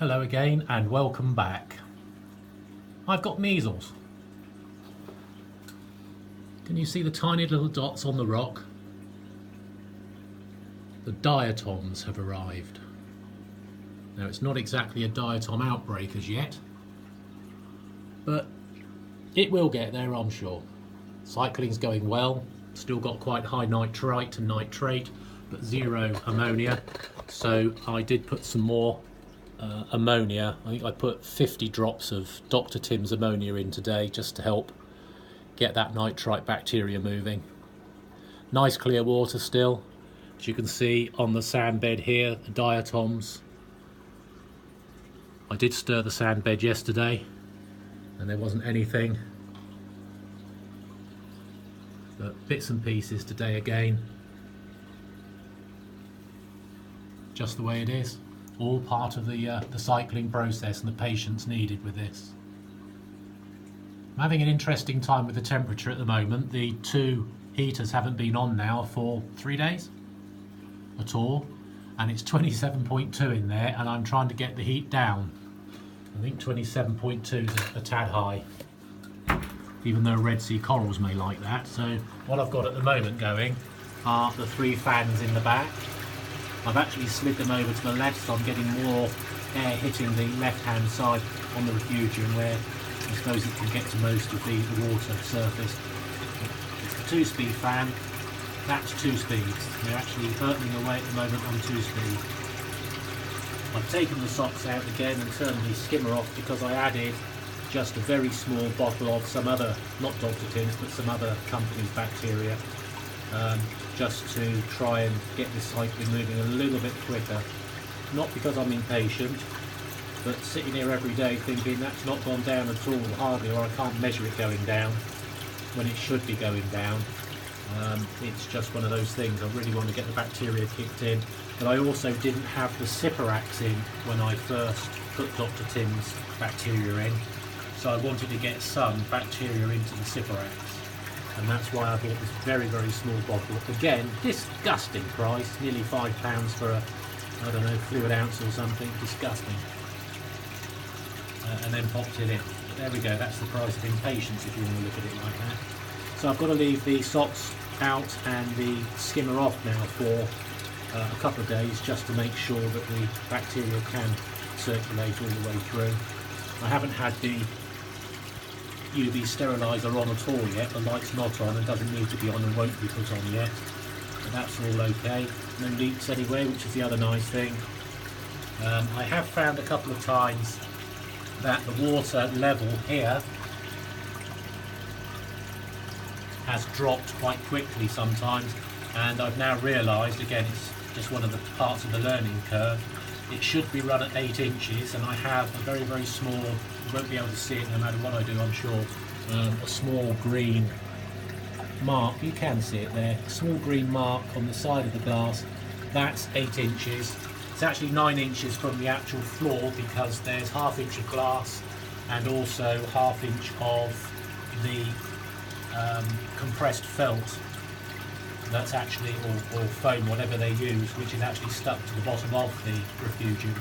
Hello again and welcome back. I've got measles. Can you see the tiny little dots on the rock? The diatoms have arrived. Now it's not exactly a diatom outbreak as yet, but it will get there, I'm sure. Cycling's going well, still got quite high nitrite and nitrate, but zero ammonia. So I did put some more ammonia. I think I put 50 drops of Dr. Tim's ammonia in today just to help get that nitrite bacteria moving. Nice clear water still. As you can see on the sand bed here, the diatoms. I did stir the sand bed yesterday and there wasn't anything, but bits and pieces today again. Just the way it is. All part of the cycling process and the patience needed with this. I'm having an interesting time with the temperature at the moment. The two heaters haven't been on now for 3 days at all, and it's 27.2 in there, and I'm trying to get the heat down. I think 27.2 is a tad high, even though Red Sea corals may like that. So what I've got at the moment going are the 3 fans in the back. I've actually slid them over to the left, so I'm getting more air hitting the left-hand side on the refugium, where I suppose it can get to most of the water surface. It's the 2-speed fan. That's 2 speeds. They're actually hurtling away at the moment on 2 speed. I've taken the socks out again and turned the skimmer off because I added just a very small bottle of some other, not Dr. Tim's, but some other company's bacteria. Just to try and get this cycling moving a little bit quicker. Not because I'm impatient, but sitting here every day thinking that's not gone down at all, hardly, or I can't measure it going down when it should be going down. It's just one of those things. I really want to get the bacteria kicked in, but I also didn't have the Cyperax in when I first put Dr. Tim's bacteria in, so I wanted to get some bacteria into the Cyperax. And that's why I bought this very, very small bottle. Again, disgusting price, nearly £5 for a, I don't know, fluid ounce or something, disgusting. And then popped it in. But there we go, that's the price of impatience if you want to look at it like that. So I've got to leave the socks out and the skimmer off now for a couple of days, just to make sure that the bacteria can circulate all the way through. I haven't had the UV steriliser on at all yet. The light's not on and doesn't need to be on and won't be put on yet, but that's all okay. No leaks anyway, which is the other nice thing. I have found a couple of times that the water level here has dropped quite quickly sometimes, and I've now realised, again, it's just one of the parts of the learning curve, it should be run at 8 inches, and I have a very, very small, you won't be able to see it no matter what I do, I'm sure, a small green mark, you can see it there, a small green mark on the side of the glass. That's 8 inches. It's actually 9 inches from the actual floor, because there's ½ inch of glass and also ½ inch of the compressed felt that's actually, or foam, whatever they use, which is actually stuck to the bottom of the refugium.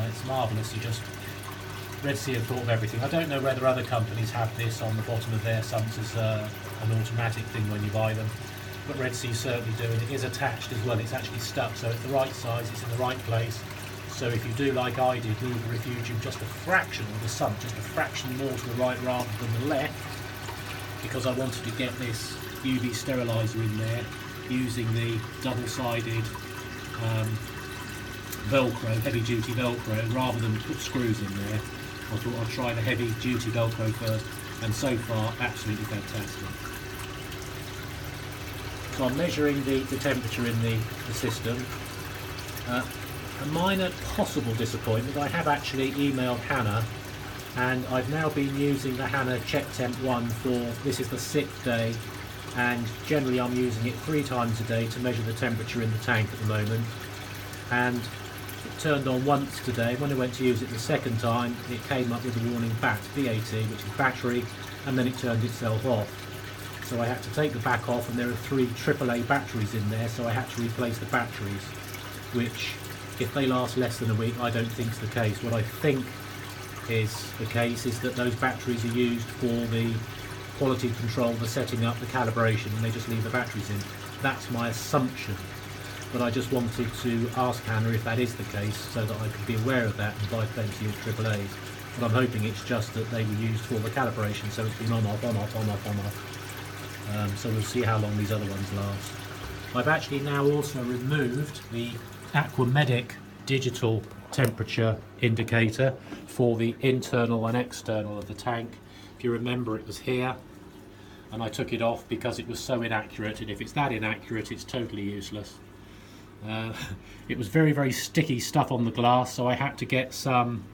It's marvellous. You just, Red Sea have thought of everything. I don't know whether other companies have this on the bottom of their sumps as an automatic thing when you buy them, but Red Sea certainly do, and it is attached as well. It's actually stuck, so it's the right size, it's in the right place. So if you do like I did, move the refugium just a fraction, or the sump just a fraction more to the right rather than the left, because I wanted to get this UV steriliser in there using the double-sided Velcro, heavy-duty Velcro, rather than put screws in there. I thought I'd try the heavy-duty Velcro first, and so far, absolutely fantastic. So I'm measuring the temperature in the system. A minor possible disappointment, I have actually emailed Hanna, and I've now been using the Hanna Checktemp 1 for, this is the 6th day, and generally I'm using it 3 times a day to measure the temperature in the tank at the moment. And it turned on once today. When I went to use it the second time, it came up with a warning BAT, which is battery, and then it turned itself off. So I had to take the back off, and there are 3 AAA batteries in there, so I had to replace the batteries, which if they last less than a week, I don't think is the case. What I think is the case is that those batteries are used for the quality control, the setting up, the calibration, and they just leave the batteries in. That's my assumption, but I just wanted to ask Hanna if that is the case so that I could be aware of that and buy plenty of AAAs. But I'm hoping it's just that they were used for the calibration, so it's been on off, on off, on off, on off. So we'll see how long these other ones last. I've actually now also removed the Aquamedic digital temperature indicator for the internal and external of the tank. If you remember, it was here, and I took it off because it was so inaccurate, and if it's that inaccurate, it's totally useless. It was very, very sticky stuff on the glass, so I had to get some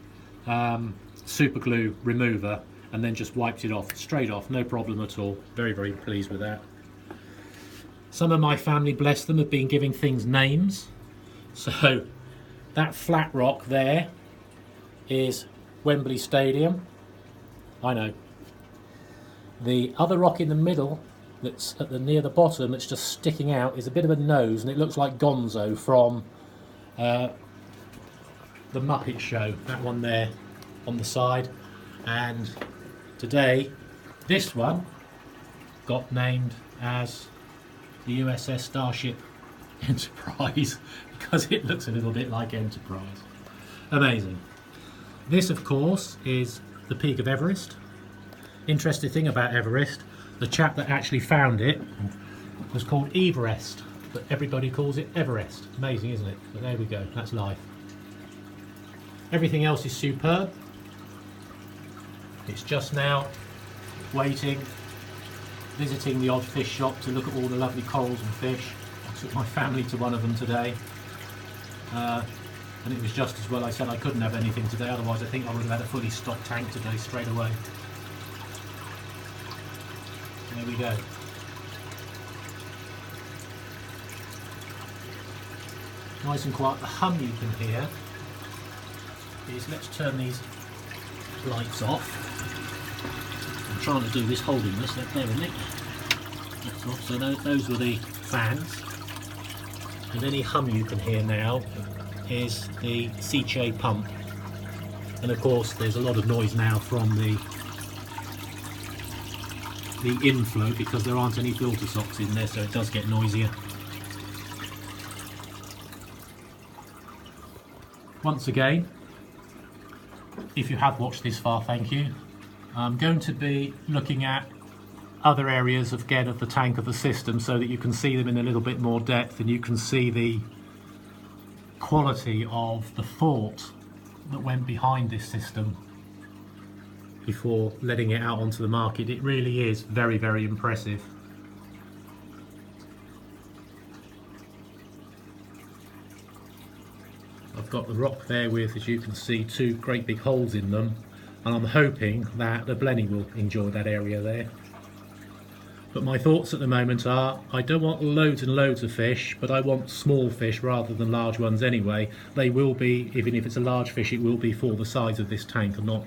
super glue remover and then just wiped it off, straight off, no problem at all. Very, very pleased with that. Some of my family, bless them, have been giving things names. So that flat rock there is Wembley Stadium. I know. The other rock in the middle that's at near the bottom that's just sticking out is a bit of a nose, and it looks like Gonzo from the Muppet Show. That one there on the side. And today this one got named as the USS Starship Enterprise because it looks a little bit like Enterprise. Amazing. This, of course, is the peak of Everest. Interesting thing about Everest, the chap that actually found it was called Everest, but everybody calls it Everest. Amazing, isn't it? But there we go, that's life. Everything else is superb. It's just now waiting, visiting the odd fish shop to look at all the lovely corals and fish. I took my family to one of them today, and it was just as well I said I couldn't have anything today, otherwise I think I would have had a fully stocked tank today straight away. There we go. Nice and quiet. The hum you can hear is, let's turn these lights off. I'm trying to do this holding this, there with me. That's off. So those were the fans. And any hum you can hear now is the Checktemp pump. And of course there's a lot of noise now from the inflow because there aren't any filter socks in there, so it does get noisier. Once again, if you have watched this far, thank you. I'm going to be looking at other areas of the tank of the system so that you can see them in a little bit more depth and you can see the quality of the thought that went behind this system before letting it out onto the market. It really is very, very impressive. I've got the rock there with, as you can see, two great big holes in them, and I'm hoping that the blenny will enjoy that area there. But my thoughts at the moment are, I don't want loads and loads of fish, but I want small fish rather than large ones anyway. They will be, even if it's a large fish, it will be for the size of this tank. I'm not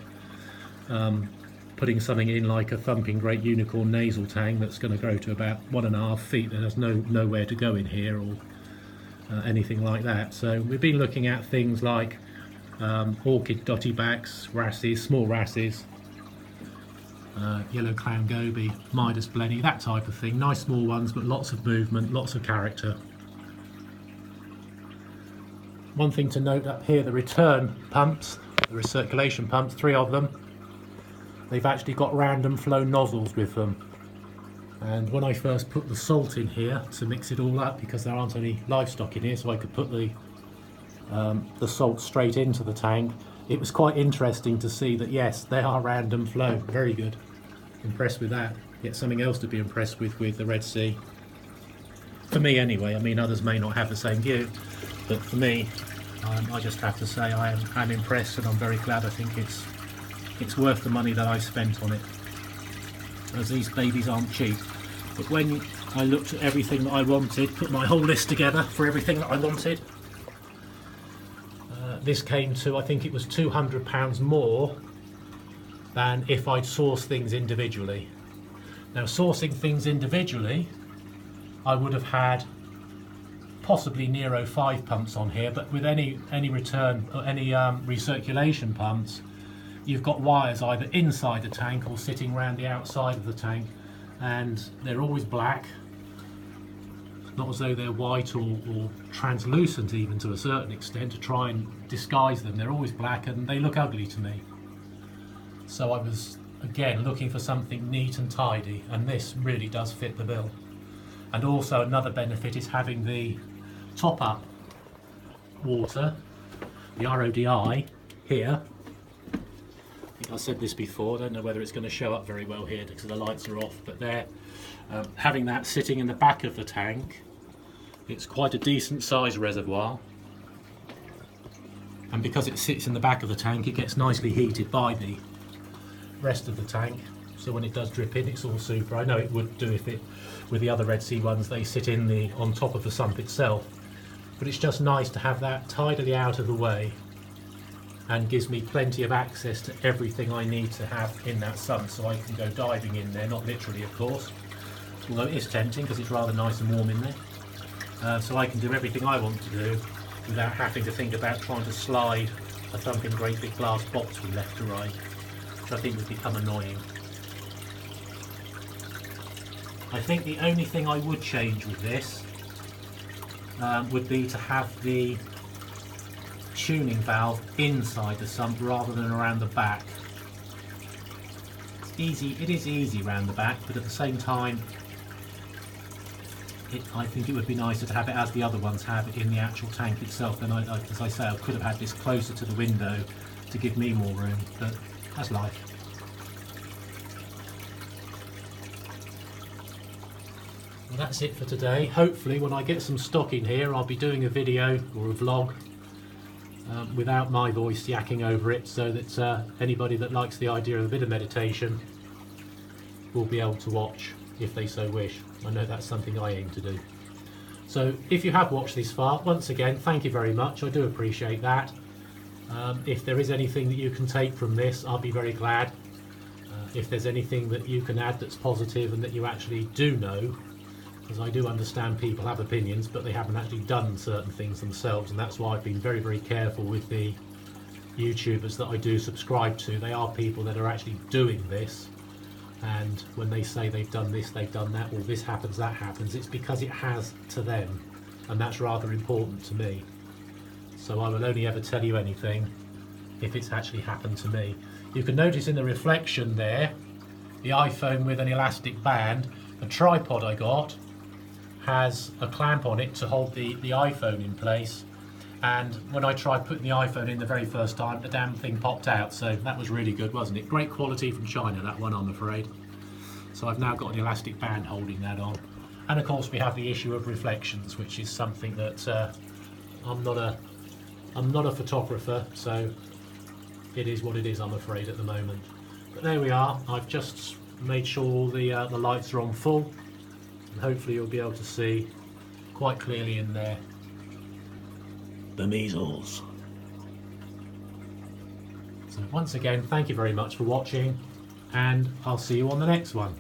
putting something in like a thumping great unicorn nasal tang that's going to grow to about 1.5 feet that has nowhere to go in here, or anything like that. So we've been looking at things like orchid dotty backs, wrasses, small wrasses, yellow clown goby, Midas blenny, that type of thing. Nice small ones, but lots of movement, lots of character. One thing to note up here, the return pumps, the recirculation pumps, 3 of them, they've actually got random flow nozzles with them. And when I first put the salt in here to mix it all up, because there aren't any livestock in here, so I could put the salt straight into the tank, it was quite interesting to see that yes, they are random flow. Very good. Impressed with that. Yet something else to be impressed with the Red Sea. For me anyway, I mean others may not have the same view, but for me, I just have to say I'm impressed, and I'm very glad. I think it's worth the money that I spent on it, as these babies aren't cheap. But when I looked at everything that I wanted, put my whole list together for everything that I wanted, this came to, I think it was £200 more than if I'd sourced things individually. Now, sourcing things individually, I would have had possibly Nero 5 pumps on here, but with any return or any recirculation pumps, you've got wires either inside the tank or sitting around the outside of the tank, and they're always black. Not as though they're white or translucent, even to a certain extent, to try and disguise them. They're always black and they look ugly to me. So I was again looking for something neat and tidy, and this really does fit the bill. And also another benefit is having the top up water, the RODI here. I think I said this before, I don't know whether it's going to show up very well here because the lights are off, but there, having that sitting in the back of the tank, it's quite a decent size reservoir, and because it sits in the back of the tank, it gets nicely heated by the rest of the tank, so when it does drip in, it's all super. I know it would do if it, with the other Red Sea ones, they sit in on top of the sump itself, but it's just nice to have that tidily out of the way and gives me plenty of access to everything I need to have in that sump, so I can go diving in there, not literally of course, although it is tempting because it's rather nice and warm in there. So I can do everything I want to do without having to think about trying to slide a thumping great big glass box from left to right, which I think would become annoying. I think the only thing I would change with this would be to have the tuning valve inside the sump rather than around the back. It's easy, it is easy around the back, but at the same time I think it would be nicer to have it as the other ones have it in the actual tank itself. Then as I say, I could have had this closer to the window to give me more room, but that's life. Well, that's it for today. Hopefully when I get some stock in here, I'll be doing a video or a vlog without my voice yakking over it, so that anybody that likes the idea of a bit of meditation will be able to watch if they so wish. I know that's something I aim to do. So if you have watched this far, once again, thank you very much. I do appreciate that. If there is anything that you can take from this, I'll be very glad. If there's anything that you can add that's positive and that you actually do know, because I do understand people have opinions, but they haven't actually done certain things themselves, and that's why I've been very, very careful with the YouTubers that I do subscribe to. They are people that are actually doing this, and when they say they've done this, they've done that, or this happens, that happens, it's because it has to them, and that's rather important to me. So I will only ever tell you anything if it's actually happened to me. You can notice in the reflection there, the iPhone with an elastic band. The tripod I got has a clamp on it to hold the iPhone in place, and when I tried putting the iPhone in the very first time, the damn thing popped out, so that was really good, wasn't it? Great quality from China, that one, I'm afraid. So I've now got an elastic band holding that on. And of course we have the issue of reflections, which is something that I'm not a photographer, so it is what it is, I'm afraid, at the moment. But there we are. I've just made sure all the lights are on full, and hopefully you'll be able to see quite clearly in there the measles. So once again, thank you very much for watching, and I'll see you on the next one.